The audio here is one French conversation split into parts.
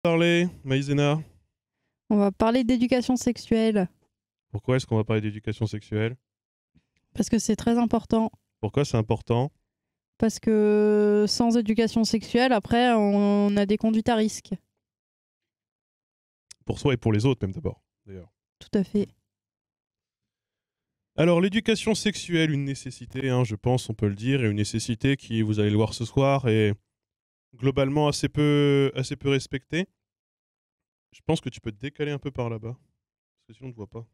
Parler, Maïzena. On va parler d'éducation sexuelle Pourquoi est-ce qu'on va parler d'éducation sexuelle? parce que c'est très important. Pourquoi c'est important? Parce que sans éducation sexuelle, après, on a des conduites à risque. Pour soi et pour les autres même d'abord, d'ailleurs. Tout à fait. Alors l'éducation sexuelle, une nécessité, hein, je pense, on peut le dire, et une nécessité qui, vous allez le voir ce soir, est globalement assez peu respectée. Je pense que tu peux te décaler un peu par là-bas, parce que sinon on ne te voit pas.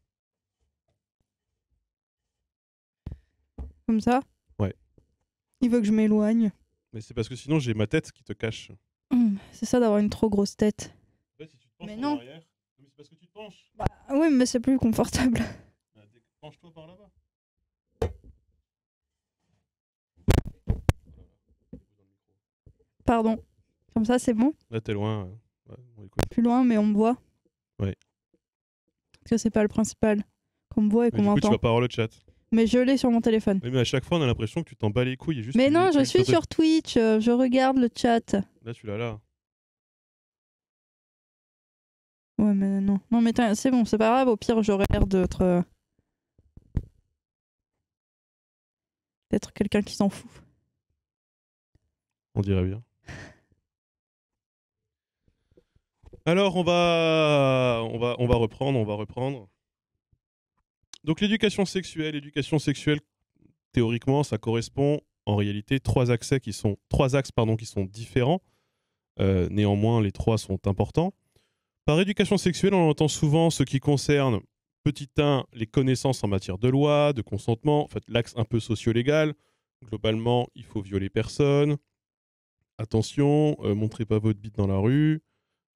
Comme ça, Ouais, il veut que je m'éloigne. mais c'est parce que sinon j'ai ma tête qui te cache. C'est ça d'avoir une trop grosse tête. En fait, si tu te penches Mais en non. arrière, mais c'est parce que tu te penches. Ah oui, mais c'est plus confortable. Bah, penche-toi par là-bas. Pardon. Comme ça, c'est bon. Là t'es loin. Ouais, bon, écoute. Plus loin, mais on me voit. Ouais. Parce que c'est pas le principal. Qu'on me voit et Mais qu'on du coup tu m'entend. vas pas avoir le chat. Mais je l'ai sur mon téléphone. Oui, mais à chaque fois on a l'impression que tu t'en bats les couilles. Juste Mais tu non, je tu suis sur sur Twitch. Je regarde le chat. Là tu l'as là. Ouais, mais non. Non, mais c'est bon, c'est pas grave. Au pire, j'aurais l'air d'être quelqu'un qui s'en fout. On dirait bien. Alors on va reprendre. Donc l'éducation sexuelle, théoriquement, ça correspond en réalité trois axes qui sont différents. Néanmoins, les trois sont importants. Par éducation sexuelle, on entend souvent ce qui concerne, petit 1, les connaissances en matière de loi, de consentement, en fait l'axe un peu socio-légal. Globalement, il faut violer personne. Attention, montrez pas votre bite dans la rue.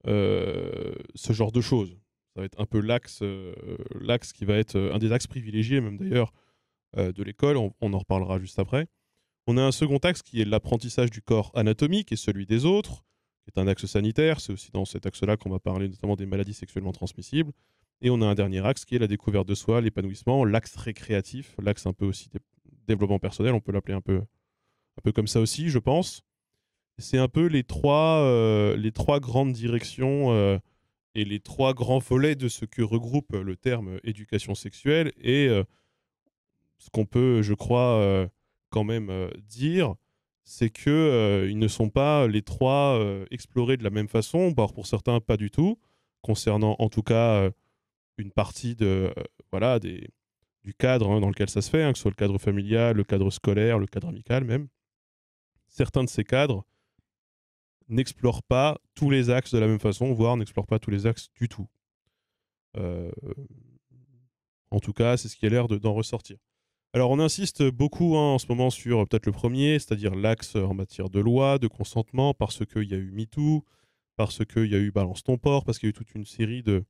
Ce genre de choses. Ça va être un peu l'axe qui va être un des axes privilégiés, même d'ailleurs, de l'école. On en reparlera juste après. On a un second axe qui est l'apprentissage du corps anatomique et celui des autres, qui est un axe sanitaire. C'est aussi dans cet axe-là qu'on va parler notamment des maladies sexuellement transmissibles. Et on a un dernier axe qui est la découverte de soi, l'épanouissement, l'axe récréatif, l'axe un peu aussi développement personnel. On peut l'appeler un peu comme ça aussi, je pense. C'est un peu les trois grandes directions et les trois grands volets de ce que regroupe le terme éducation sexuelle. Et ce qu'on peut, je crois, quand même dire, c'est que ils ne sont pas les trois explorés de la même façon, voire pour certains pas du tout, concernant en tout cas une partie voilà, du cadre, hein, dans lequel ça se fait, hein, que ce soit le cadre familial, le cadre scolaire, le cadre amical même. Certains de ces cadres n'explore pas tous les axes de la même façon, voire n'explore pas tous les axes du tout. Euh, En tout cas, c'est ce qui a l'air d'en ressortir. Alors, on insiste beaucoup, hein, en ce moment sur peut-être le premier, c'est-à-dire l'axe en matière de loi, de consentement, parce qu'il y a eu MeToo, parce qu'il y a eu Balance ton port, parce qu'il y a eu toute une série de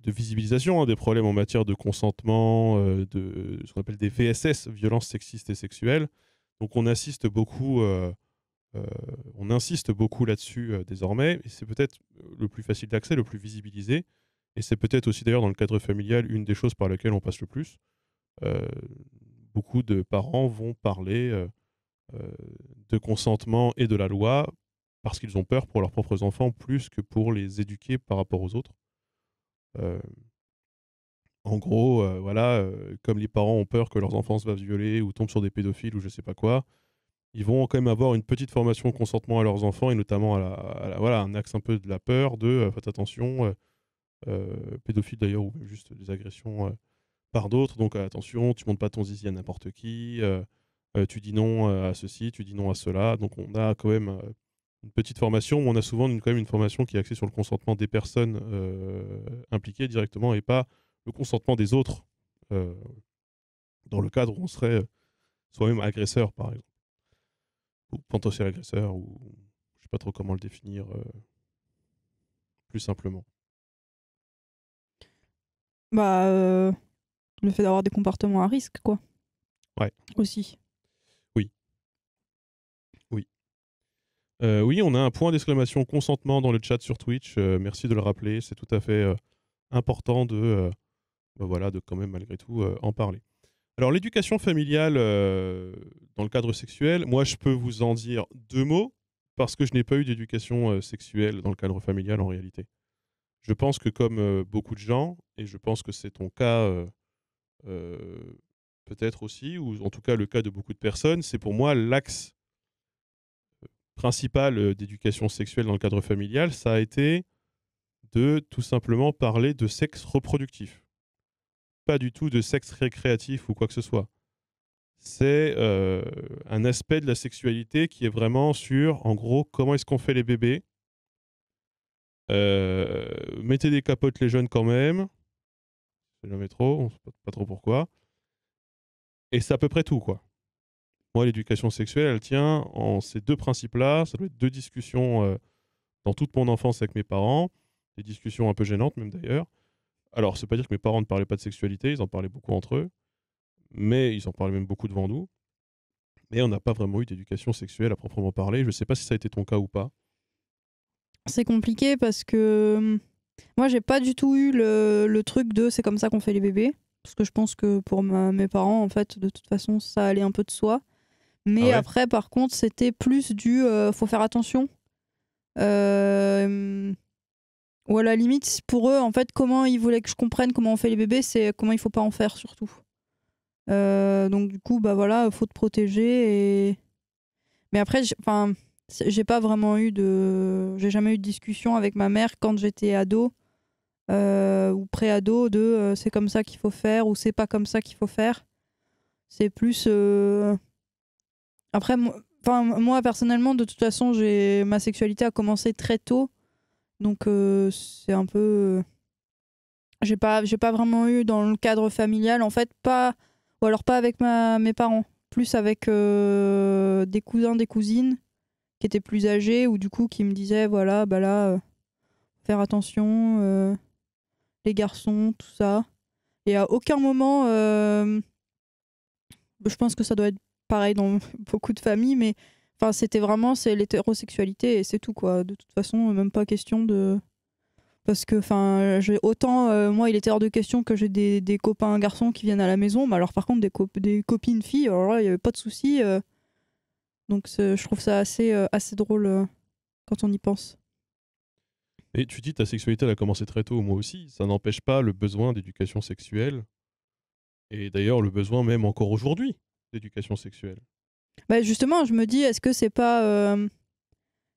visibilisation, hein, des problèmes en matière de consentement, de ce qu'on appelle des VSS, violences sexistes et sexuelles. Donc, euh, on insiste beaucoup là-dessus désormais, et c'est peut-être le plus facile d'accès, le plus visibilisé, et c'est peut-être aussi d'ailleurs dans le cadre familial une des choses par lesquelles on passe le plus. Euh, Beaucoup de parents vont parler euh, de consentement et de la loi parce qu'ils ont peur pour leurs propres enfants plus que pour les éduquer par rapport aux autres. Euh, En gros, voilà, comme les parents ont peur que leurs enfants se fassent violer ou tombent sur des pédophiles ou je sais pas quoi, ils vont quand même avoir une petite formation au consentement à leurs enfants et notamment voilà, un axe un peu de la peur de faites attention, pédophile d'ailleurs ou même juste des agressions par d'autres, donc attention, tu montes pas ton zizi à n'importe qui, tu dis non à ceci, tu dis non à cela, donc on a quand même une petite formation, mais on a souvent quand même une formation qui est axée sur le consentement des personnes impliquées directement et pas le consentement des autres euh, dans le cadre où on serait soi-même agresseur par exemple ou potentiel agresseur, ou je sais pas trop comment le définir plus simplement. Bah, le fait d'avoir des comportements à risque, quoi. Ouais, Aussi. oui, oui. Oui, on a un point d'exclamation consentement dans le chat sur Twitch. Merci de le rappeler. C'est tout à fait important bah voilà, de quand même malgré tout en parler. Alors l'éducation familiale dans le cadre sexuel, moi je peux vous en dire deux mots parce que je n'ai pas eu d'éducation sexuelle dans le cadre familial en réalité. Je pense que comme beaucoup de gens, et je pense que c'est ton cas euh, peut-être aussi, ou en tout cas le cas de beaucoup de personnes, c'est pour moi l'axe principal d'éducation sexuelle dans le cadre familial, ça a été de tout simplement parler de sexe reproductif. Pas du tout de sexe récréatif ou quoi que ce soit. C'est un aspect de la sexualité qui est vraiment sur, en gros, comment est-ce qu'on fait les bébés. Mettez des capotes les jeunes quand même. C'est jamais trop, on ne sait pas trop pourquoi. Et c'est à peu près tout, quoi. Moi, l'éducation sexuelle, elle tient en ces deux principes-là. Ça doit être deux discussions dans toute mon enfance avec mes parents. Des discussions un peu gênantes, même d'ailleurs. Alors, c'est pas dire que mes parents ne parlaient pas de sexualité, ils en parlaient beaucoup entre eux. Mais ils en parlaient même beaucoup devant nous. Mais on n'a pas vraiment eu d'éducation sexuelle à proprement parler. Je ne sais pas si ça a été ton cas ou pas. C'est compliqué parce que moi, j'ai pas du tout eu le truc de c'est comme ça qu'on fait les bébés. Parce que je pense que pour mes parents, en fait, de toute façon, ça allait un peu de soi. Ah Mais ouais? après, par contre, c'était plus du faut faire attention. Ou à la limite, pour eux, en fait, comment ils voulaient que je comprenne comment on fait les bébés, c'est comment il faut pas en faire surtout. Donc du coup, bah voilà, faut te protéger. Mais après, j'ai pas vraiment j'ai jamais eu de discussion avec ma mère quand j'étais ado ou pré-ado de c'est comme ça qu'il faut faire ou c'est pas comme ça qu'il faut faire. C'est plus après, moi personnellement, de toute façon, ma sexualité a commencé très tôt, donc c'est un peu j'ai pas vraiment eu dans le cadre familial, en fait, pas, ou alors pas avec mes parents, plus avec des cousins, des cousines qui étaient plus âgés ou du coup qui me disaient voilà, bah là, faire attention, les garçons, tout ça. Et à aucun moment, je pense que ça doit être pareil dans beaucoup de familles, mais enfin, c'était vraiment c'est l'hétérosexualité et c'est tout quoi. De toute façon, même pas question de. Parce que, enfin, j'ai autant, moi, il était hors de question que j'ai des copains garçons qui viennent à la maison, mais alors par contre, des copines filles, alors là, il n'y avait pas de souci. Donc, je trouve ça assez drôle quand on y pense. Et tu dis ta sexualité elle a commencé très tôt, moi aussi. Ça n'empêche pas le besoin d'éducation sexuelle. Et d'ailleurs, le besoin même encore aujourd'hui d'éducation sexuelle. Bah, justement, je me dis, est-ce que c'est pas.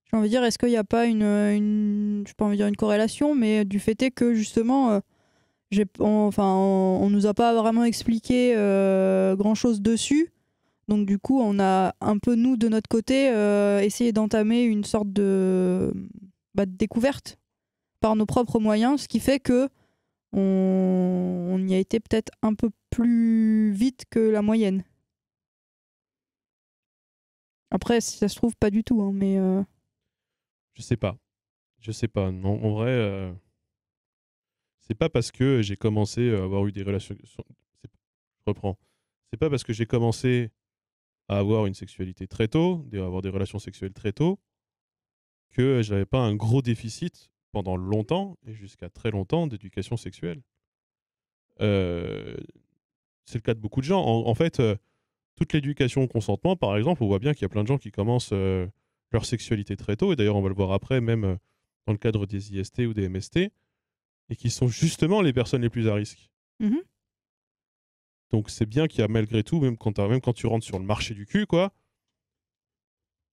J'ai envie de dire, est-ce qu'il n'y a pas je pas envie de dire une corrélation, mais du fait est que justement, on nous a pas vraiment expliqué grand-chose dessus. Donc du coup, on a un peu, nous, de notre côté, essayé d'entamer une sorte de découverte par nos propres moyens, ce qui fait que on y a été peut-être un peu plus vite que la moyenne. Après, si ça se trouve, pas du tout, hein, mais... Je sais pas. Je sais pas. Non, en vrai, c'est pas parce que j'ai commencé à avoir eu des relations. Je reprends. C'est pas parce que j'ai commencé à avoir une sexualité très tôt, avoir des relations sexuelles très tôt, que je n'avais pas un gros déficit pendant longtemps et jusqu'à très longtemps d'éducation sexuelle. Euh, c'est le cas de beaucoup de gens. En fait, toute l'éducation au consentement, par exemple, on voit bien qu'il y a plein de gens qui commencent leur sexualité très tôt, et d'ailleurs on va le voir après, même dans le cadre des IST ou des MST, et qui sont justement les personnes les plus à risque. Mhm. Donc c'est bien qu'il y a malgré tout, même quand tu rentres sur le marché du cul, quoi,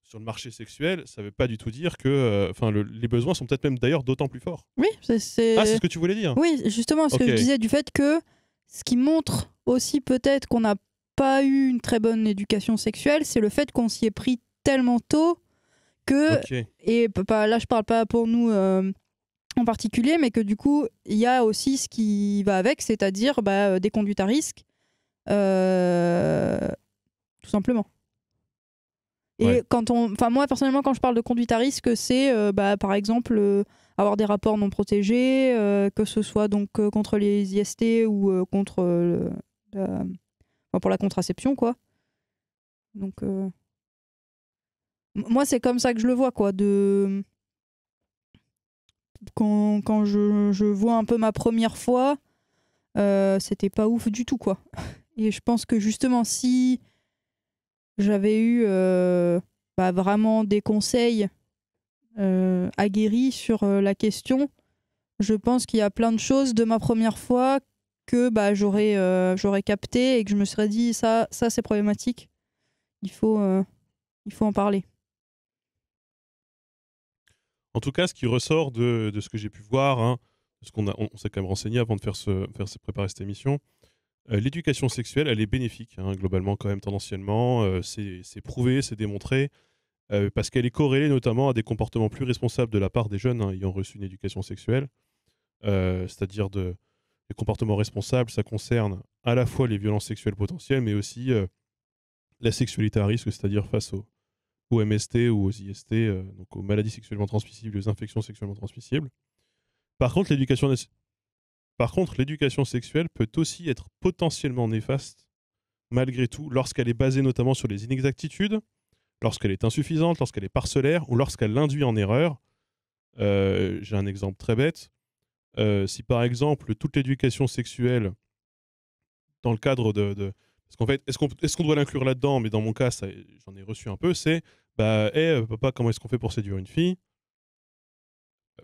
sur le marché sexuel, ça ne veut pas du tout dire que les besoins sont peut-être même d'ailleurs d'autant plus forts. Oui, Ah, c'est ce que tu voulais dire? Oui, justement, ce que Ok. je disais du fait que ce qui montre aussi peut-être qu'on n'a pas eu une très bonne éducation sexuelle, c'est le fait qu'on s'y est pris tellement tôt que, Ok. et là je parle pas pour nous en particulier, mais que du coup il y a aussi ce qui va avec, c'est-à-dire des conduites à risque, euh, tout simplement. Ouais. Et moi personnellement, quand je parle de conduite à risque, c'est par exemple avoir des rapports non protégés, que ce soit donc contre les IST ou contre pour la contraception, quoi. Donc moi, c'est comme ça que je le vois, quoi. Quand je vois un peu ma première fois, c'était pas ouf du tout, quoi. Et je pense que justement, si j'avais eu vraiment des conseils aguerris sur la question. Je pense qu'il y a plein de choses de ma première fois que j'aurais capté et que je me serais dit ça c'est problématique. Il faut en parler. En tout cas, ce qui ressort de ce que j'ai pu voir, hein, parce on s'est quand même renseigné avant de préparer cette émission, l'éducation sexuelle, elle est bénéfique, hein, globalement, quand même, tendanciellement. C'est prouvé, c'est démontré, parce qu'elle est corrélée notamment à des comportements plus responsables de la part des jeunes, hein, ayant reçu une éducation sexuelle. C'est-à-dire les comportements responsables, ça concerne à la fois les violences sexuelles potentielles, mais aussi la sexualité à risque, c'est-à-dire face aux MST ou aux IST, donc aux maladies sexuellement transmissibles, aux infections sexuellement transmissibles. Par contre, l'éducation sexuelle peut aussi être potentiellement néfaste, malgré tout, lorsqu'elle est basée notamment sur les inexactitudes, lorsqu'elle est insuffisante, lorsqu'elle est parcellaire ou lorsqu'elle l'induit en erreur. J'ai un exemple très bête. Si par exemple, toute l'éducation sexuelle, dans le cadre parce qu'en fait, est-ce qu'on doit l'inclure là-dedans? Mais dans mon cas, j'en ai reçu un peu, c'est bah, hey, papa, comment est-ce qu'on fait pour séduire une fille?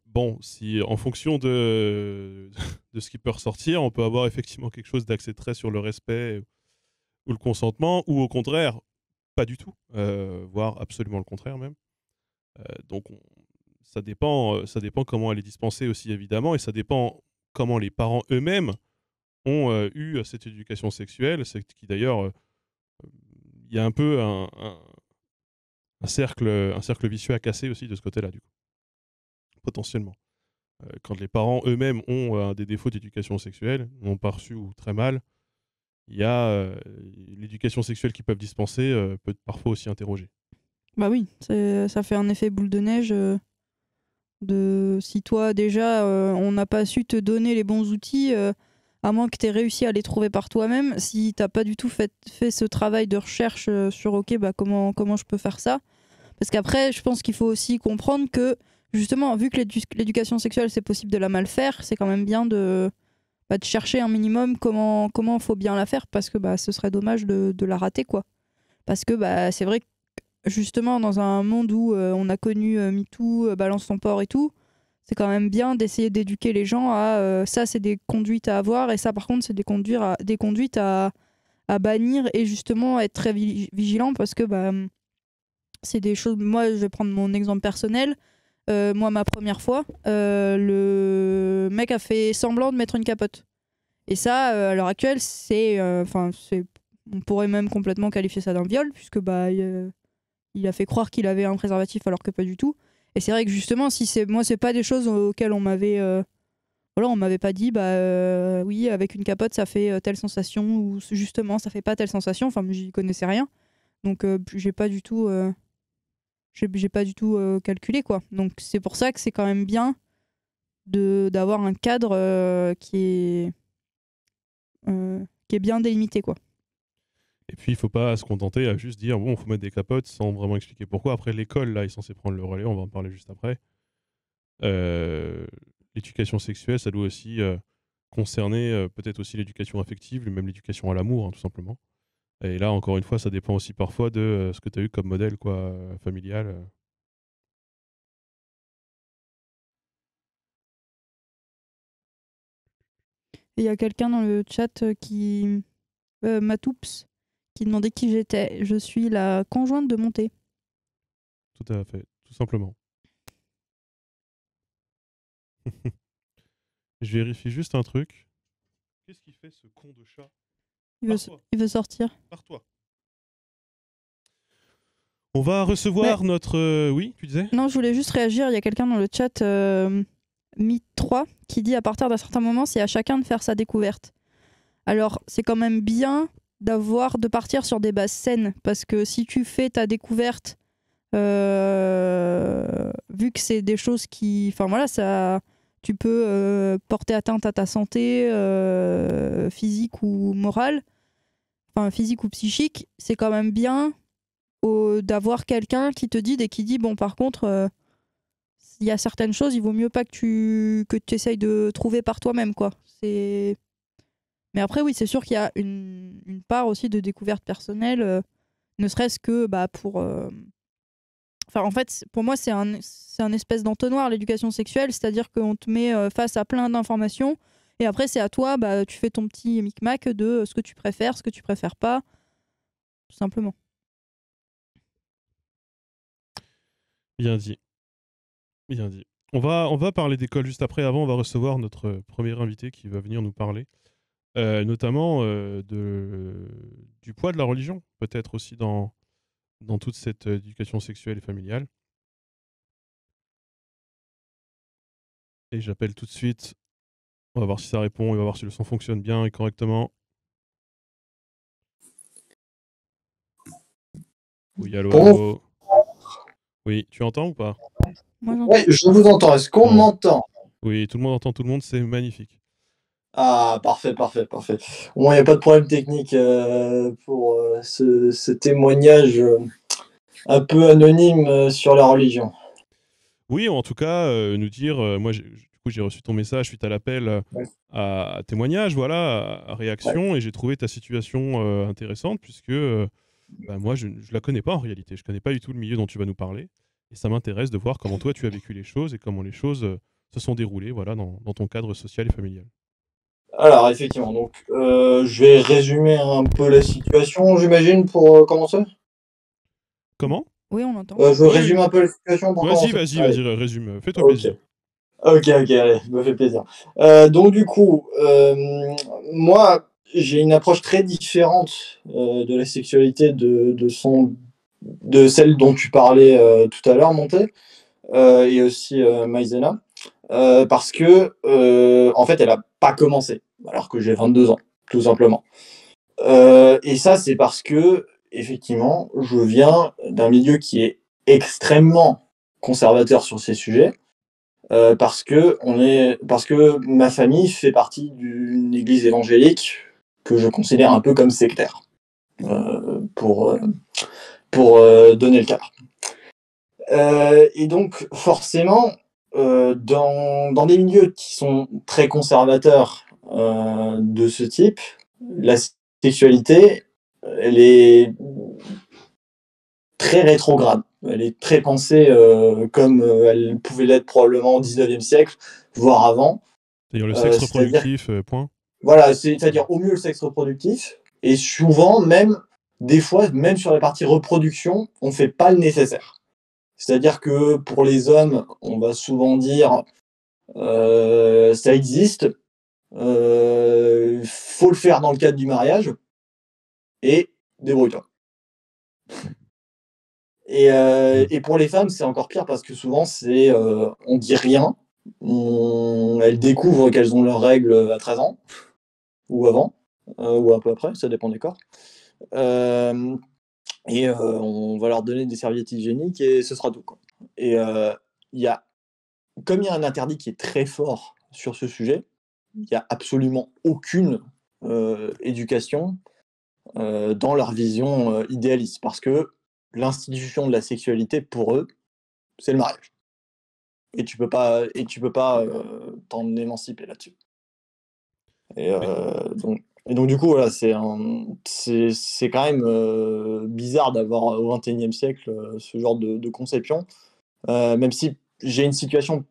Bon, si en fonction de ce qui peut ressortir, on peut avoir effectivement quelque chose d'axé très sur le respect ou le consentement, ou au contraire, pas du tout, voire absolument le contraire même. Donc ça dépend comment elle est dispensée aussi évidemment, et ça dépend comment les parents eux-mêmes ont eu cette éducation sexuelle, c'est qui d'ailleurs, il y a un peu un cercle vicieux à casser aussi de ce côté-là, du coup, potentiellement. Quand les parents eux-mêmes ont des défauts d'éducation sexuelle, n'ont pas reçu ou très mal, il y a l'éducation sexuelle qu'ils peuvent dispenser peut parfois aussi interroger. Bah oui, ça fait un effet boule de neige. De si toi déjà on n'a pas su te donner les bons outils, à moins que tu aies réussi à les trouver par toi-même, si t'as pas du tout fait ce travail de recherche sur ok comment je peux faire ça, parce qu'après je pense qu'il faut aussi comprendre que justement vu que l'éducation sexuelle c'est possible de la mal faire, c'est quand même bien de chercher un minimum comment faut bien la faire, parce que ce serait dommage de la rater quoi, parce que c'est vrai que justement dans un monde où on a connu MeToo, Balance ton port et tout, c'est quand même bien d'essayer d'éduquer les gens à ça c'est des conduites à avoir, et ça par contre c'est des conduites à bannir, et justement être très vigilant, parce que c'est des choses. Moi je vais prendre mon exemple personnel. Moi ma première fois, le mec a fait semblant de mettre une capote, et ça à l'heure actuelle c'est on pourrait même complètement qualifier ça d'un viol, puisque il a fait croire qu'il avait un préservatif alors que pas du tout. Et c'est vrai que justement, si c'est pas des choses auxquelles on m'avait on m'avait pas dit oui, avec une capote ça fait telle sensation, ou justement ça fait pas telle sensation, enfin j'y connaissais rien. Donc j'ai pas du tout calculé quoi. Donc c'est pour ça que c'est quand même bien d'avoir un cadre qui est bien délimité quoi. Et puis, il faut pas se contenter à juste dire, bon, il faut mettre des capotes sans vraiment expliquer pourquoi. Après, l'école, là, est censée prendre le relais, on va en parler juste après. Euh, L'éducation sexuelle, ça doit aussi concerner peut-être aussi l'éducation affective, même l'éducation à l'amour, hein, tout simplement. Et là, encore une fois, ça dépend aussi parfois de ce que tu as eu comme modèle quoi, familial. Et il y a quelqu'un dans le chat Matoups, qui demandait qui j'étais. Je suis la conjointe de Monté. Tout à fait, tout simplement. Je vérifie juste un truc. Qu'est-ce qu'il fait ce con de chat? Il veut sortir. Pars-toi. On va recevoir notre... Oui, tu disais? Non, je voulais juste réagir. Il y a quelqu'un dans le chat, Mi3, qui dit à partir d'un certain moment, c'est à chacun de faire sa découverte. Alors, c'est quand même bien de partir sur des bases saines, parce que si tu fais ta découverte, vu que c'est des choses qui... Enfin voilà, ça... Tu peux porter atteinte à ta santé physique ou morale, enfin physique ou psychique, c'est quand même bien d'avoir quelqu'un qui te guide et qui dit bon par contre il y a certaines choses il vaut mieux pas que tu essayes de trouver par toi-même quoi. Mais après oui c'est sûr qu'il y a une part aussi de découverte personnelle, ne serait-ce que Enfin, en fait, pour moi, c'est un espèce d'entonnoir, l'éducation sexuelle, c'est-à-dire qu'on te met face à plein d'informations, et après, c'est à toi, bah, tu fais ton petit micmac de ce que tu préfères, ce que tu préfères pas, tout simplement. Bien dit. Bien dit. On va parler d'école juste après. Avant, on va recevoir notre premier invité qui va venir nous parler, notamment du poids de la religion, peut-être aussi dans toute cette éducation sexuelle et familiale. Et j'appelle tout de suite. On va voir si ça répond, on va voir si le son fonctionne bien et correctement. Oui, allô, Bon, allô. Oui, tu entends ou pas? Moi, j'entends. ouais, je vous entends. Est-ce qu'on Bon. m'entend? Oui, tout le monde entend tout le monde, c'est magnifique. Ah, parfait, parfait, parfait. Bon, il n'y a pas de problème technique pour ce témoignage un peu anonyme sur la religion. Oui, en tout cas, nous dire, moi, du coup, j'ai reçu ton message suite à l'appel Ouais, à témoignage, voilà, à ouais. réaction, et j'ai trouvé ta situation intéressante, puisque bah, moi, je ne la connais pas en réalité. Je connais pas du tout le milieu dont tu vas nous parler. Et ça m'intéresse de voir comment toi, tu as vécu les choses et comment les choses se sont déroulées voilà, dans ton cadre social et familial. Alors, effectivement, donc je vais résumer un peu la situation, j'imagine, pour commencer. Comment? Oui, on entend. Je Oui, oui. résume un peu la situation pour Vas-y, commencer. vas-y, Allez, vas-y, résume. Fais-toi ok. plaisir. Ok, ok, allez, me fait plaisir. Donc du coup, moi, j'ai une approche très différente de la sexualité de celle dont tu parlais tout à l'heure, Monté, et aussi Maïzena, parce que en fait, elle a pas commencé, alors que j'ai 22 ans, tout simplement. Et ça, c'est parce que effectivement, je viens d'un milieu qui est extrêmement conservateur sur ces sujets parce que ma famille fait partie d'une église évangélique que je considère un peu comme sectaire, pour donner le cadre. Et donc forcément, dans des milieux qui sont très conservateurs de ce type, la sexualité, elle est très rétrograde. Elle est très pensée comme elle pouvait l'être probablement au 19e siècle, voire avant. C'est-à-dire le sexe C'est-à-dire reproductif, point. Voilà, c'est-à-dire au mieux le sexe reproductif, et souvent même, des fois, même sur la partie reproduction, on fait pas le nécessaire. C'est-à-dire que pour les hommes, on va souvent dire ça existe, faut le faire dans le cadre du mariage, et débrouille-toi. Hmm. Et pour les femmes, c'est encore pire parce que souvent, on dit rien, elles découvrent qu'elles ont leurs règles à 13 ans, ou avant, ou un peu après, ça dépend des corps. Euh, on va leur donner des serviettes hygiéniques et ce sera tout, quoi. Et il y a comme il y a un interdit qui est très fort sur ce sujet, il y a absolument aucune, éducation, dans leur vision, idéaliste. Parce que l'institution de la sexualité pour eux, c'est le mariage et tu peux pas, t'en émanciper là-dessus. Et Mais donc du coup, voilà, c'est quand même, bizarre d'avoir au XXIe siècle, ce genre de conception. Même si j'ai une situation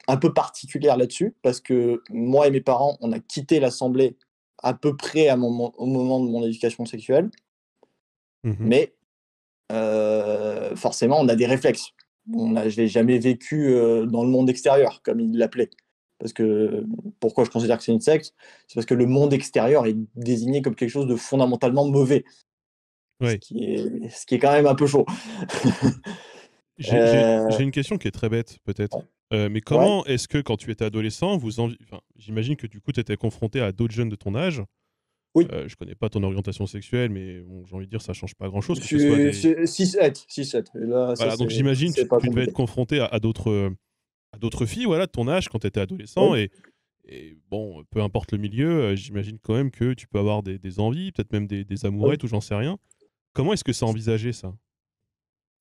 un peu particulière là-dessus, parce que moi et mes parents, on a quitté l'assemblée à peu près au moment de mon éducation sexuelle, mhm. mais forcément, on a des réflexes. Je l'ai jamais vécu dans le monde extérieur, comme ils l'appelaient. Parce que pourquoi je considère que c'est une secte? C'est parce que le monde extérieur est désigné comme quelque chose de fondamentalement mauvais, Ouais. ce qui est quand même un peu chaud. J'ai Euh, une question qui est très bête, peut-être. Mais ouais, comment est-ce que quand tu étais adolescent, enfin, j'imagine que du coup, tu étais confronté à d'autres jeunes de ton âge. oui. Je connais pas ton orientation sexuelle, mais bon, j'ai envie de dire, ça change pas grand-chose, que ce soit Je des... suis 6-7. Et là, ça, Voilà, donc j'imagine c'est pas tu devais être compliqué. confronté à d'autres filles, voilà, de ton âge quand tu étais adolescent, Oui. et bon, peu importe le milieu, j'imagine quand même que tu peux avoir des envies, peut-être même des Oui. amourettes ou j'en sais rien. Comment est-ce que c'est envisagé ça?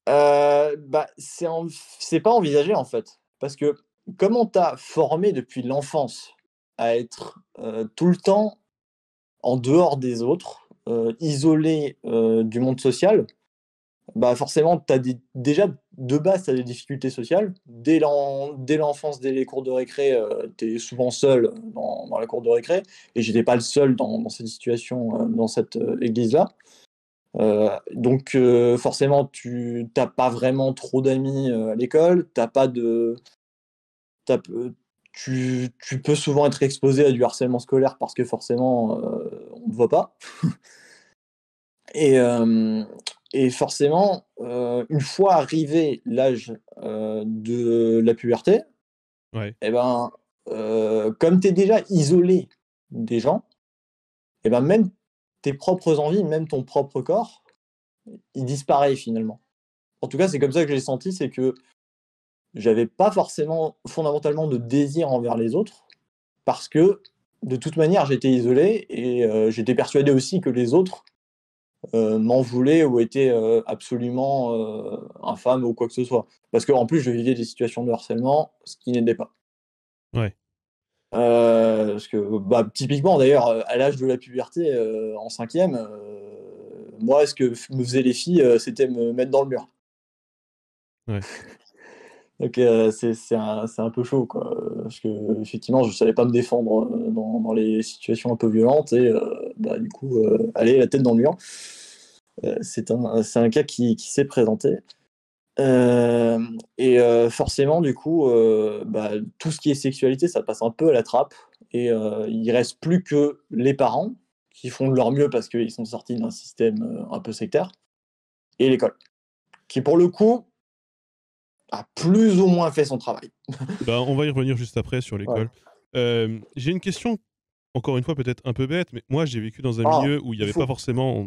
Bah, c'est pas envisagé, en fait. Parce que comme on t'a formé depuis l'enfance à être, tout le temps en dehors des autres, isolé, du monde social, bah forcément, déjà, de base, tu as des difficultés sociales. Dès l'enfance, dès les cours de récré, tu es souvent seul dans la cour de récré. Et j'étais pas le seul dans cette situation, dans cette église-là. Donc forcément, tu n'as pas vraiment trop d'amis à l'école. T'as pas de, t'as peu- tu peux souvent être exposé à du harcèlement scolaire parce que forcément, on ne te voit pas. Et, euh, et forcément, une fois arrivé l'âge de la puberté, Ouais. et ben, comme tu es déjà isolé des gens, et ben même tes propres envies, même ton propre corps, il disparaît finalement. En tout cas, c'est comme ça que j'ai senti, c'est que j'avais pas forcément fondamentalement de désir envers les autres, parce que de toute manière, j'étais isolé et j'étais persuadé aussi que les autres m'en voulaient ou étaient absolument infâmes ou quoi que ce soit. Parce qu'en plus, je vivais des situations de harcèlement, ce qui n'aidait pas. Ouais. Parce que, bah, typiquement, d'ailleurs, à l'âge de la puberté, en cinquième, moi, ce que me faisaient les filles, c'était me mettre dans le mur. Ouais. Donc, c'est un peu chaud, quoi. Parce que, effectivement, je savais pas me défendre dans les situations un peu violentes et bah, du coup, aller la tête dans le mur. C'est un cas qui s'est présenté. Et forcément, du coup, bah, tout ce qui est sexualité, ça passe un peu à la trappe. Et il reste plus que les parents qui font de leur mieux parce qu'ils sont sortis d'un système un peu sectaire, et l'école, qui pour le coup a plus ou moins fait son travail. Bah, on va y revenir juste après sur Voilà. l'école. J'ai une question, encore une fois, peut-être un peu bête, mais moi, j'ai vécu dans un Ah, milieu où il n'y il avait pas faut. forcément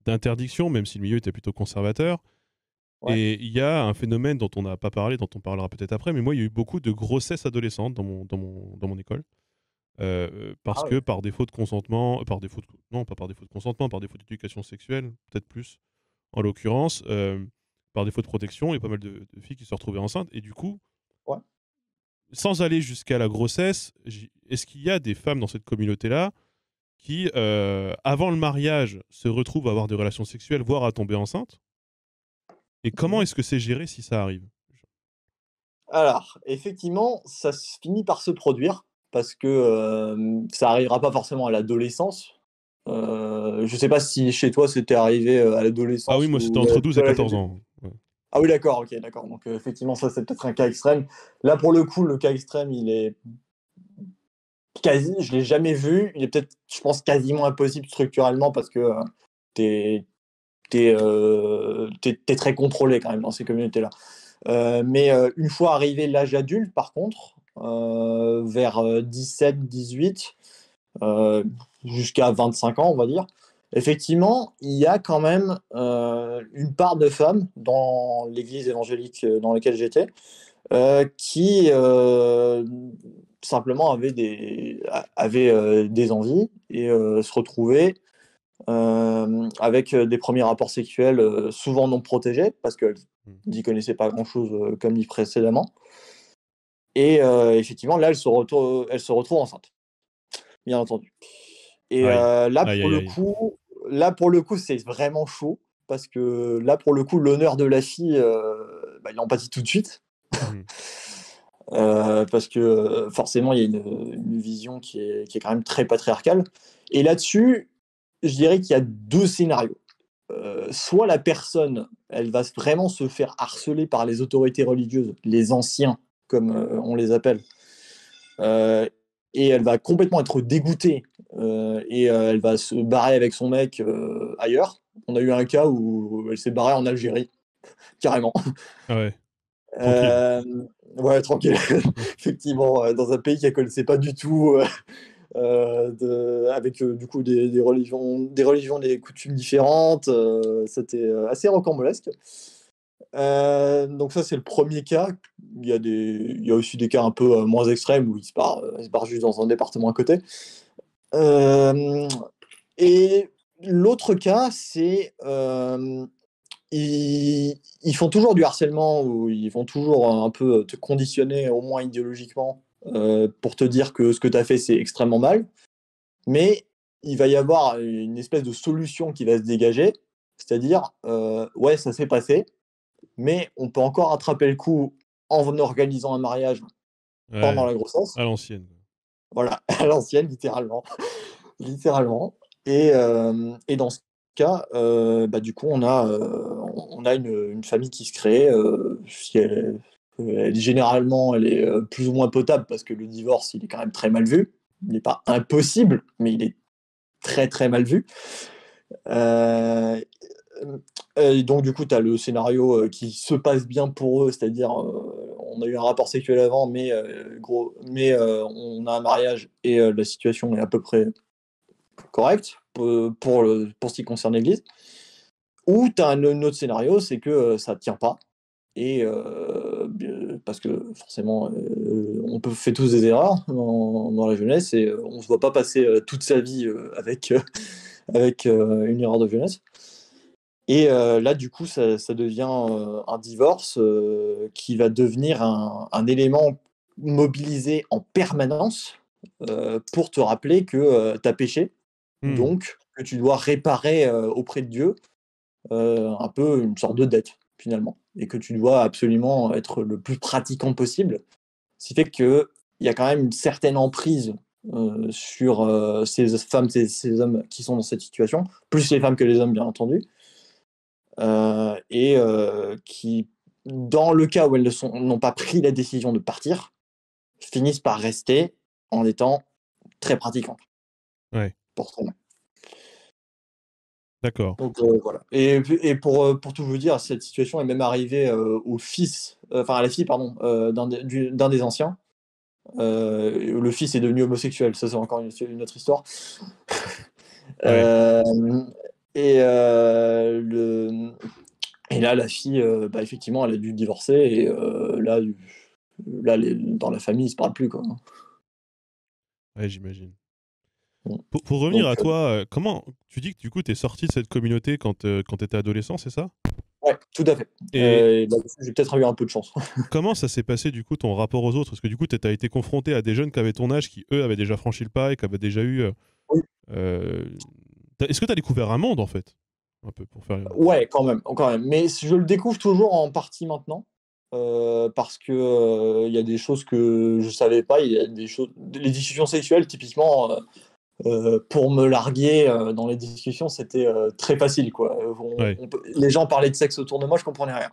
d'interdiction, même si le milieu était plutôt conservateur. Ouais. Et il y a un phénomène dont on n'a pas parlé, dont on parlera peut-être après, mais moi, il y a eu beaucoup de grossesses adolescentes dans mon école. Parce Ah que ouais. par défaut de consentement, non, pas par défaut de consentement, par défaut d'éducation sexuelle, peut-être plus, en l'occurrence, par défaut de protection, il y a pas mal de filles qui se retrouvaient enceintes. Et du coup, Ouais. sans aller jusqu'à la grossesse, est-ce qu'il y a des femmes dans cette communauté-là qui, avant le mariage, se retrouvent à avoir des relations sexuelles, voire à tomber enceinte? Et comment Mhm. est-ce que c'est géré si ça arrive? Alors, effectivement, ça se finit par se produire parce que ça arrivera pas forcément à l'adolescence. Je sais pas si chez toi c'était arrivé à Ah oui, l'adolescence moi, c'était ou entre 12 plutôt et à l'âge 14 adulte. ans. Ouais. Ah oui, d'accord, ok, d'accord. Donc effectivement, ça c'est peut-être un cas extrême. Là, pour le coup, le cas extrême, il est quasi, je l'ai jamais vu. Il est peut-être, je pense, quasiment impossible structurellement parce que t'es, t'es très contrôlé quand même dans ces communautés-là. Mais une fois arrivé l'âge adulte, par contre, vers 17-18, euh, jusqu'à 25 ans, on va dire, effectivement, il y a quand même une part de femmes dans l'église évangélique dans laquelle j'étais qui simplement avaient des envies et se retrouvaient avec des premiers rapports sexuels souvent non protégés parce qu'elles Mm. n'y connaissaient pas grand-chose comme dit précédemment. Et effectivement, là, elles se retrouvent enceintes, bien entendu. Et Aïe. Aïe, aïe, aïe. là, pour le coup, c'est vraiment chaud parce que là, pour le coup, l'honneur de la fille, bah, il en pâtit tout de suite. Mhm. Parce que forcément, il y a une vision qui est quand même très patriarcale. Et là-dessus, je dirais qu'il y a deux scénarios. Soit la personne, elle va vraiment se faire harceler par les autorités religieuses, les anciens, comme on les appelle, euh, et elle va complètement être dégoûtée et elle va se barrer avec son mec ailleurs. On a eu un cas où elle s'est barrée en Algérie, carrément. Ah ouais, tranquille. Euh, ouais, tranquille. Effectivement, dans un pays qu'elle connaissait pas du tout, avec du coup des religions, des coutumes différentes. C'était assez rocambolesque. Donc ça, c'est le premier cas. Il y a aussi des cas un peu moins extrêmes où il se barre juste dans un département à côté. Euh, et l'autre cas, c'est ils font toujours du harcèlement ou ils vont toujours un peu te conditionner, au moins idéologiquement, pour te dire que ce que tu as fait, c'est extrêmement mal. Mais il va y avoir une espèce de solution qui va se dégager. C'est-à-dire, ouais, ça s'est passé, mais on peut encore attraper le coup en organisant un mariage pendant Ouais, la grossesse. à l'ancienne. Voilà, à l'ancienne, littéralement. Littéralement. Et dans ce cas, bah, du coup, on a une famille qui se crée. Si généralement, elle est plus ou moins potable parce que le divorce, il est quand même très mal vu. Il n'est pas impossible, mais il est très très mal vu. Euh, et donc, du coup, tu as le scénario qui se passe bien pour eux, c'est-à-dire on a eu un rapport sexuel avant, on a un mariage et la situation est à peu près correcte pour ce qui concerne l'Église. Ou tu as un autre scénario, c'est que ça ne tient pas. Parce que forcément, on peut faire tous des erreurs dans la jeunesse et on ne se voit pas passer toute sa vie avec une erreur de jeunesse. Et là, du coup, ça devient un divorce qui va devenir un élément mobilisé en permanence pour te rappeler que tu as péché, donc que tu dois réparer auprès de Dieu un peu une sorte de dette, finalement, et que tu dois absolument être le plus pratiquant possible. Ce qui fait qu'il y a quand même une certaine emprise sur ces femmes, ces hommes qui sont dans cette situation, plus les femmes que les hommes, bien entendu. Qui, dans le cas où elles n'ont pas pris la décision de partir, finissent par rester en étant très pratiquantes. Ouais. Pour ce moment. D'accord. Donc voilà. Et pour tout vous dire, cette situation est même arrivée au fils, enfin à la fille, pardon, d'un des anciens. Le fils est devenu homosexuel, ça c'est encore une autre histoire. Ouais. Et là, la fille, bah, effectivement, elle a dû divorcer et là, dans la famille, ils se parlent plus, quoi. Ouais, j'imagine. Mm. Pour revenir Donc, à toi, comment tu dis que du coup tu es sorti de cette communauté quand tu étais adolescent, c'est ça? ouais, tout à fait. Et Bah, j'ai peut-être eu un peu de chance. comment ça s'est passé du coup ton rapport aux autres? Parce que du coup tu as été confronté à des jeunes qui avaient ton âge, qui eux avaient déjà franchi le pas et qui avaient déjà eu. Oui. Est-ce que tu as découvert un monde en fait? Un peu pour faire. Ouais, quand même, quand même. Mais je le découvre toujours en partie maintenant. Parce que il y a des choses que je savais pas. Il y a des choses, les discussions sexuelles, typiquement, pour me larguer dans les discussions, c'était très facile, quoi. Ouais. Les gens parlaient de sexe autour de moi, je comprenais rien.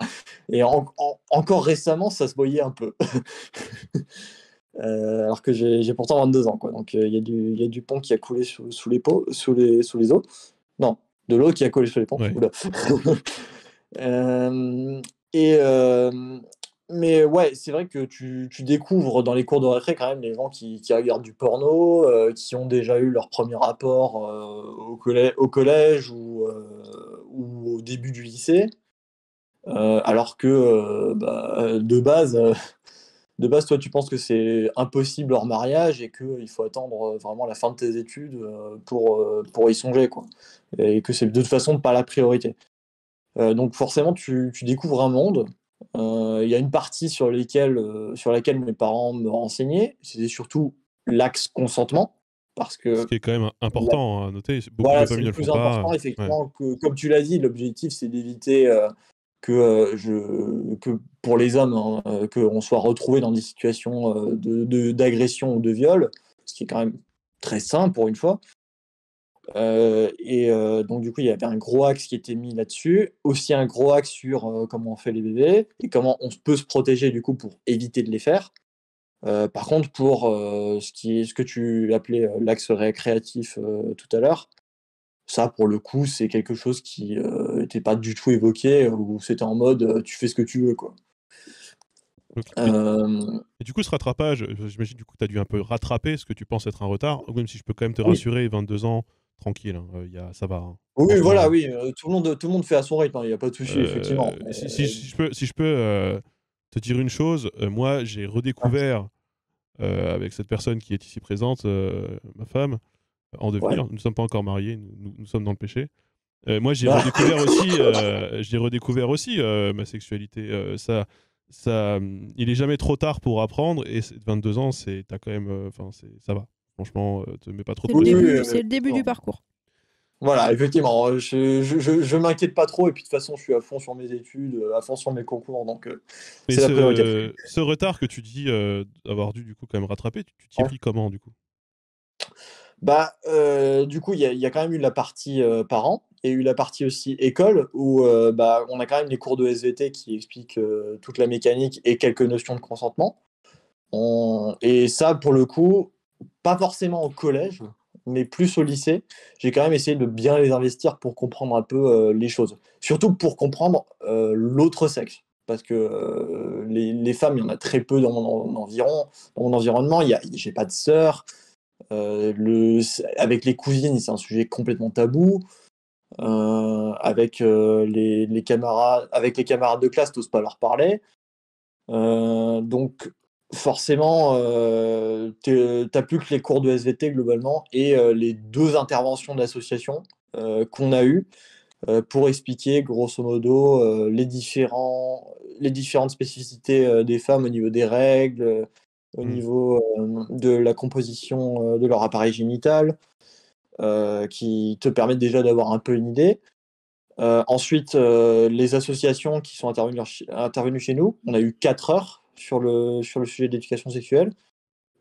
Et encore récemment, ça se voyait un peu. Alors que j'ai pourtant 22 ans, quoi. Donc il y a du pont qui a coulé sous les sous les eaux. Non, de l'eau qui a collé sur les ponts. Ouais. Oula. Euh, et, mais ouais, c'est vrai que tu découvres dans les cours de récré quand même les gens qui regardent du porno, qui ont déjà eu leur premier rapport au collège ou au début du lycée. Alors que de base, toi, tu penses que c'est impossible hors mariage et qu'il faut attendre vraiment la fin de tes études pour y songer, quoi. Et que c'est de toute façon pas la priorité. Donc forcément, tu découvres un monde. Il y a une partie sur laquelle mes parents me renseignaient. C'était surtout l'axe consentement. Parce Ce que qui est quand même important à noter. Beaucoup voilà, de c'est familles le ne le font plus pas. important, Ouais. effectivement. Comme tu l'as dit, l'objectif, c'est d'éviter que pour les hommes, hein, qu'on soit retrouvé dans des situations d'agression ou de viol, ce qui est quand même très sain pour une fois. Donc du coup, il y avait un gros axe qui était mis là-dessus. Aussi un gros axe sur comment on fait les bébés et comment on peut se protéger du coup pour éviter de les faire. Par contre, pour ce que tu appelais l'axe récréatif tout à l'heure, ça, pour le coup, c'est quelque chose qui n'était pas du tout évoqué, où c'était en mode tu fais ce que tu veux, quoi. Ok. Euh, Et du coup, ce rattrapage, j'imagine du coup tu as dû un peu rattraper ce que tu penses être un retard, même si je peux quand même te oui, rassurer, 22 ans, tranquille, hein, ça va. Hein. oui, voilà, Franchement. oui, tout le monde fait à son rythme, il n'y a pas de souci, effectivement. Si je peux te dire une chose, moi j'ai redécouvert avec cette personne qui est ici présente, ma femme, en Ouais. devenir. Nous ne sommes pas encore mariés, nous sommes dans le péché. Moi Bah, j'ai redécouvert aussi ma sexualité. Il est jamais trop tard pour apprendre et 22 ans, t'as quand même, ça va. Franchement, te mets pas trop de C'est le oui, pression. oui, début, c'est le début du effectivement. parcours. Voilà, effectivement, je m'inquiète pas trop et puis de toute façon, je suis à fond sur mes études, à fond sur mes concours, donc Mais c'est la priorité. ce retard que tu dis avoir dû du coup quand même rattraper, tu t'y es Ouais. pris comment du coup? Bah, du coup, il y a quand même eu la partie, parents et eu la partie aussi école où, bah, on a quand même les cours de SVT qui expliquent, toute la mécanique et quelques notions de consentement. Et ça, pour le coup, pas forcément au collège, mais plus au lycée, j'ai quand même essayé de bien les investir pour comprendre un peu, les choses. Surtout pour comprendre, l'autre sexe. Parce que, les femmes, il y en a très peu dans mon environnement. J'ai pas de sœur, avec les cousines, c'est un sujet complètement tabou. Avec les camarades de classe, tu pas leur parler. Donc forcément, tu plus que les cours de SVT globalement et les 2 interventions d'association, qu'on a eues, pour expliquer grosso modo, les différentes spécificités, des femmes au niveau des règles, au Mmh. niveau, de la composition, de leur appareil génital, qui te permettent déjà d'avoir un peu une idée. Ensuite, les associations qui sont intervenues chez nous, on a eu 4 heures sur le sujet de l'éducation sexuelle.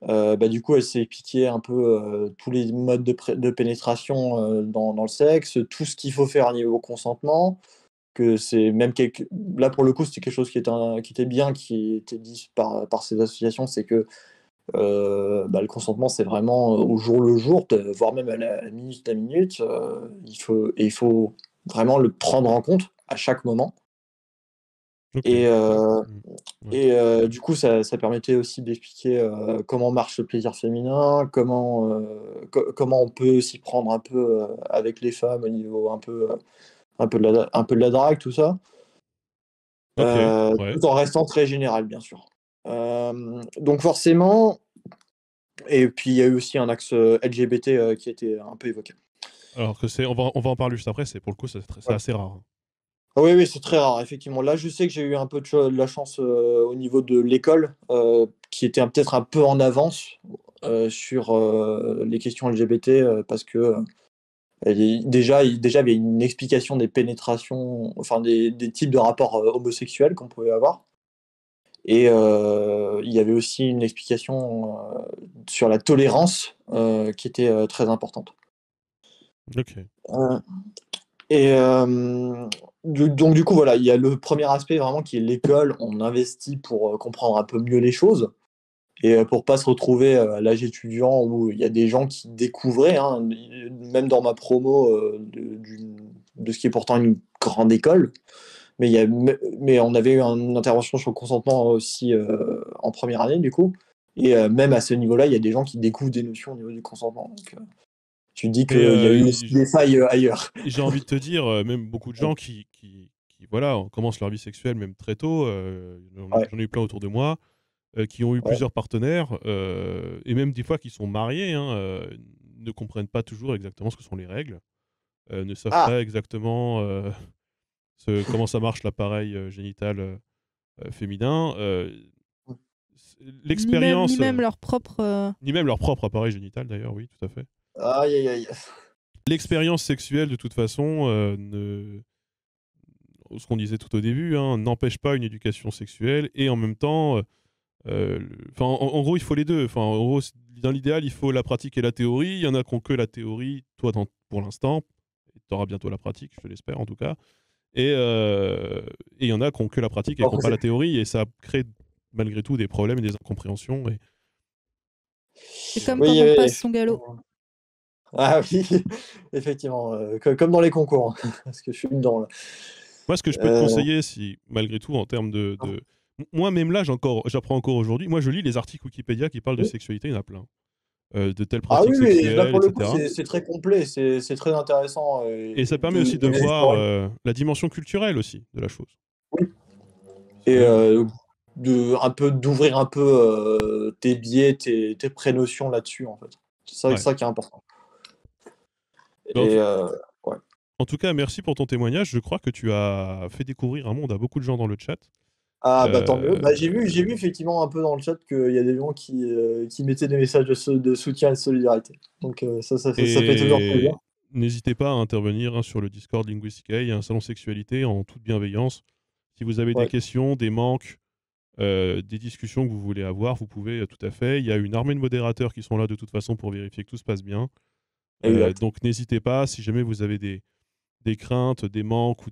Bah, du coup, elle s'est expliqué un peu, tous les modes de pénétration, dans le sexe, tout ce qu'il faut faire au niveau consentement, que c'est même quelque là, pour le coup, c'était quelque chose qui était bien, qui était dit par ces associations, c'est que, bah, le consentement, c'est vraiment au jour le jour, voire même à la minute, il faut vraiment le prendre en compte à chaque moment OK. et heu Mmh. Ouais. et du coup, ça permettait aussi d'expliquer, comment marche le plaisir féminin, comment on peut s'y prendre un peu, avec les femmes au niveau un peu de la drague, tout ça, OK, ouais. tout en restant très général, bien sûr. Donc forcément et puis il y a eu aussi un axe, LGBT, qui a été un peu évoqué. Alors que on va en parler juste après, c'est pour le coup, c'est Ouais. assez rare, hein. Ah oui, oui, c'est très rare, effectivement. Là, je sais que j'ai eu un peu de la chance, au niveau de l'école, qui était peut-être un peu en avance, sur, les questions LGBT, parce que, déjà, il y avait une explication des pénétrations, enfin des types de rapports, homosexuels qu'on pouvait avoir et il y avait aussi une explication, sur la tolérance, qui était, très importante. OK. Heu Et donc du coup, voilà, il y a le premier aspect vraiment qui est l'école. On investit pour, comprendre un peu mieux les choses et pour pas se retrouver, à l'âge étudiant où il y a des gens qui découvraient, hein, même dans ma promo, de ce qui est pourtant une grande école. Mais on avait eu une intervention sur le consentement aussi, en première année du coup et même à ce niveau-là, il y a des gens qui découvrent des notions au niveau du consentement donc tu te dis Mais qu'il y a eu aussi des failles, ailleurs. j'ai envie de te dire, même beaucoup de gens qui voilà, commencent leur vie sexuelle même très tôt, Ouais, j'en ai eu plein autour de moi, qui ont eu ouais. plusieurs partenaires, et même des fois qui sont mariés, hein, ne comprennent pas toujours exactement ce que sont les règles, ne savent Ah! pas exactement, comment ça marche l'appareil, génital, féminin, Ni l'expérience, même leur propre. ni même leur propre appareil génital d'ailleurs, oui, tout à fait. Aïe, aïe, aïe. L'expérience sexuelle de toute façon, ne ce qu'on disait tout au début, hein, n'empêche pas une éducation sexuelle et en même temps, enfin, en gros, il faut les 2. Enfin, en gros, dans l'idéal, il faut la pratique et la théorie. Il y en a qui ont que la théorie, toi, pour l'instant. Tu auras bientôt la pratique, je te l'espère en tout cas. Et il y en a qui ont que la pratique et qui n'ont Après pas c'est la théorie, et ça crée malgré tout des problèmes et des incompréhensions. C'est comme quand oui, on oui, passe oui. son galop. Ah oui, effectivement, comme dans les concours, hein, parce que je suis dedans là. Moi, ce que je peux te Heu, conseiller, si malgré tout, en termes moi, même là, j'apprends encore aujourd'hui. Moi, je lis les articles Wikipédia qui parlent de oui. sexualité, il y en a plein. De telles Ah pratiques oui, oui, là sexuelles, pour le coup, etc. c'est très complet, c'est très intéressant, Et ça permet aussi de voir d'explorer. la dimension culturelle aussi de la chose. Oui et Euh, d'ouvrir un peu, tes biais, tes prénotions là-dessus, en fait. C'est ouais. ça qui est important Mais et ouais. en tout cas, merci pour ton témoignage. Je crois que tu as fait découvrir un monde à beaucoup de gens dans le chat. Ah bah, tant mieux. Euh, Bah, j'ai vu effectivement un peu dans le chat qu'il y a des gens qui mettaient des messages de soutien et de solidarité. Donc ça fait toujours et plaisir. n'hésitez pas à intervenir sur le Discord Linguistica. Il y a un salon sexualité en toute bienveillance. Si vous avez des Ouais. questions, des manques, des discussions que vous voulez avoir, vous pouvez tout à fait. Il y a une armée de modérateurs qui sont là de toute façon pour vérifier que tout se passe bien. Exact. Donc n'hésitez pas, si jamais vous avez des craintes, des manques ou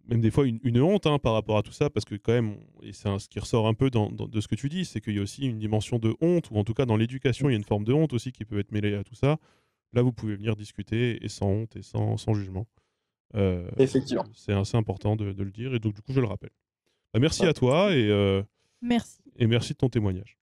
même des fois une honte par rapport à tout ça, parce que quand même, et c'est ce qui ressort un peu de ce que tu dis, c'est qu'il y a aussi une dimension de honte, ou en tout cas dans l'éducation, il y a une forme de honte aussi qui peut être mêlée à tout ça. Là, vous pouvez venir discuter et sans honte et sans jugement. Effectivement. C'est assez important de le dire, et donc du coup, je le rappelle. Merci Ouais. à toi Merci. et merci de ton témoignage.